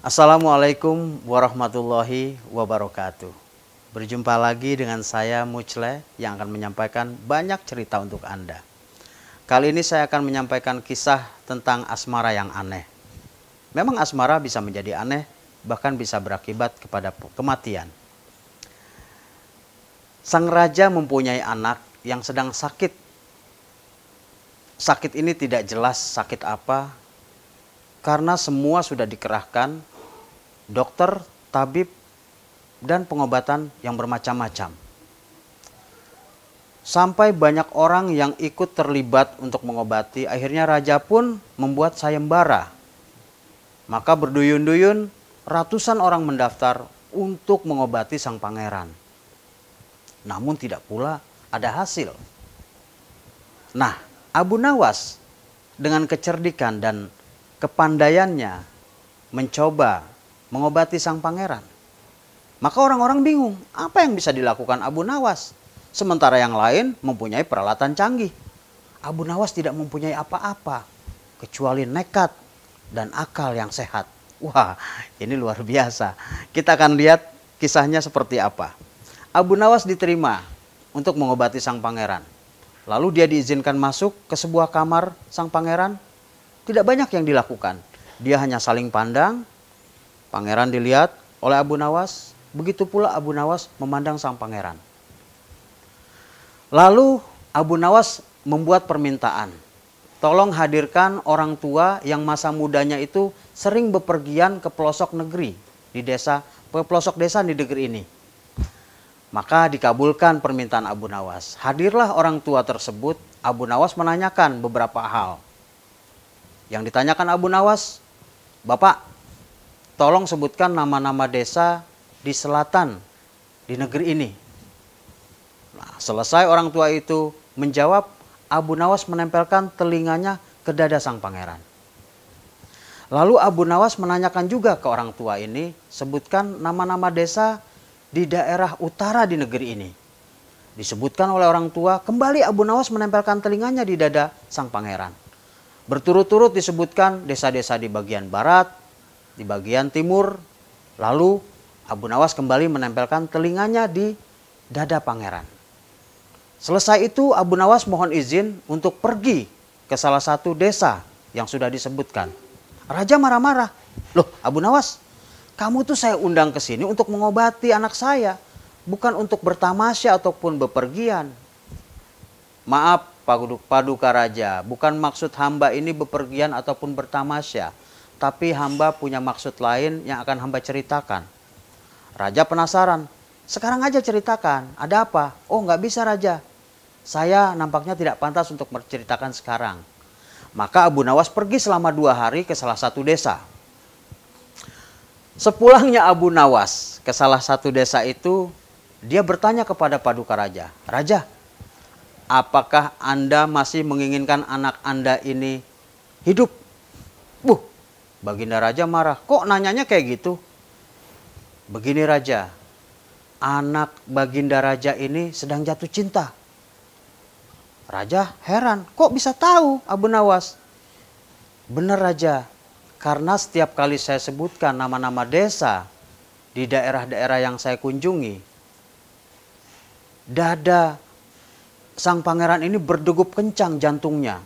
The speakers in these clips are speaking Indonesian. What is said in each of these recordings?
Assalamualaikum warahmatullahi wabarakatuh. Berjumpa lagi dengan saya Muchle yang akan menyampaikan banyak cerita untuk Anda. Kali ini saya akan menyampaikan kisah tentang asmara yang aneh. Memang asmara bisa menjadi aneh, bahkan bisa berakibat kepada kematian. Sang raja mempunyai anak yang sedang sakit. Sakit ini tidak jelas sakit apa, karena semua sudah dikerahkan, dokter, tabib, dan pengobatan yang bermacam-macam. Sampai banyak orang yang ikut terlibat untuk mengobati, akhirnya raja pun membuat sayembara. Maka berduyun-duyun ratusan orang mendaftar untuk mengobati sang pangeran. Namun tidak pula ada hasil. Nah, Abu Nawas dengan kecerdikan dan kepandaiannya mencoba mengobati sang pangeran. Maka orang-orang bingung, apa yang bisa dilakukan Abu Nawas? Sementara yang lain mempunyai peralatan canggih. Abu Nawas tidak mempunyai apa-apa, kecuali nekat dan akal yang sehat. Wah, ini luar biasa. Kita akan lihat kisahnya seperti apa. Abu Nawas diterima untuk mengobati sang pangeran. Lalu dia diizinkan masuk ke sebuah kamar sang pangeran. Tidak banyak yang dilakukan. Dia hanya saling pandang. Pangeran dilihat oleh Abu Nawas. Begitu pula Abu Nawas memandang sang pangeran. Lalu Abu Nawas membuat permintaan. Tolong hadirkan orang tua yang masa mudanya itu sering bepergian ke pelosok negeri di desa, ke pelosok desa di negeri ini. Maka dikabulkan permintaan Abu Nawas. Hadirlah orang tua tersebut. Abu Nawas menanyakan beberapa hal. Yang ditanyakan Abu Nawas, Bapak, tolong sebutkan nama-nama desa di selatan di negeri ini. Nah, selesai orang tua itu menjawab, Abu Nawas menempelkan telinganya ke dada sang pangeran. Lalu Abu Nawas menanyakan juga ke orang tua ini, sebutkan nama-nama desa di daerah utara di negeri ini. Disebutkan oleh orang tua, kembali Abu Nawas menempelkan telinganya di dada sang pangeran. Berturut-turut disebutkan desa-desa di bagian barat, di bagian timur. Lalu Abu Nawas kembali menempelkan telinganya di dada pangeran. Selesai itu Abu Nawas mohon izin untuk pergi ke salah satu desa yang sudah disebutkan. Raja marah-marah. Loh Abu Nawas, kamu tuh saya undang ke sini untuk mengobati anak saya. Bukan untuk bertamasya ataupun bepergian. Maaf Paduka Raja, bukan maksud hamba ini bepergian ataupun bertamasya. Tapi hamba punya maksud lain yang akan hamba ceritakan. Raja penasaran, sekarang aja ceritakan, ada apa? Oh nggak bisa Raja, saya nampaknya tidak pantas untuk menceritakan sekarang. Maka Abu Nawas pergi selama 2 hari ke salah satu desa. Sepulangnya Abu Nawas ke salah satu desa itu, dia bertanya kepada Paduka Raja, Raja, apakah Anda masih menginginkan anak Anda ini hidup? Baginda Raja marah, kok nanyanya kayak gitu? Begini Raja, anak Baginda Raja ini sedang jatuh cinta. Raja heran, kok bisa tahu Abu Nawas? Benar Raja, karena setiap kali saya sebutkan nama-nama desa di daerah-daerah yang saya kunjungi, dada sang pangeran ini berdegup kencang jantungnya.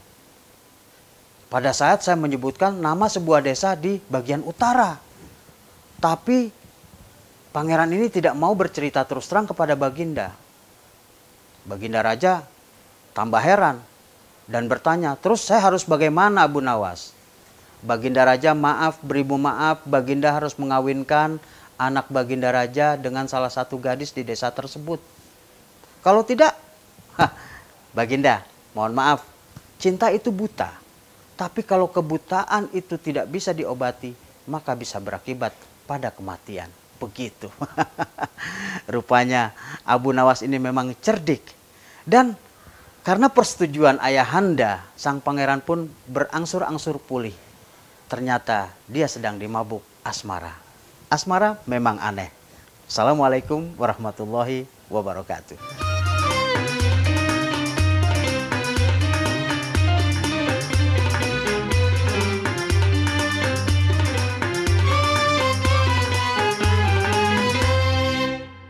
Pada saat saya menyebutkan nama sebuah desa di bagian utara. Tapi pangeran ini tidak mau bercerita terus terang kepada Baginda. Baginda Raja tambah heran dan bertanya, terus saya harus bagaimana Abu Nawas? Baginda Raja beribu maaf, Baginda harus mengawinkan anak Baginda Raja dengan salah satu gadis di desa tersebut. Kalau tidak, Baginda, mohon maaf, cinta itu buta. Tapi kalau kebutaan itu tidak bisa diobati, maka bisa berakibat pada kematian. Begitu. Rupanya Abu Nawas ini memang cerdik. Dan karena persetujuan ayahanda, sang pangeran pun berangsur-angsur pulih. Ternyata dia sedang dimabuk asmara. Asmara memang aneh. Assalamualaikum warahmatullahi wabarakatuh.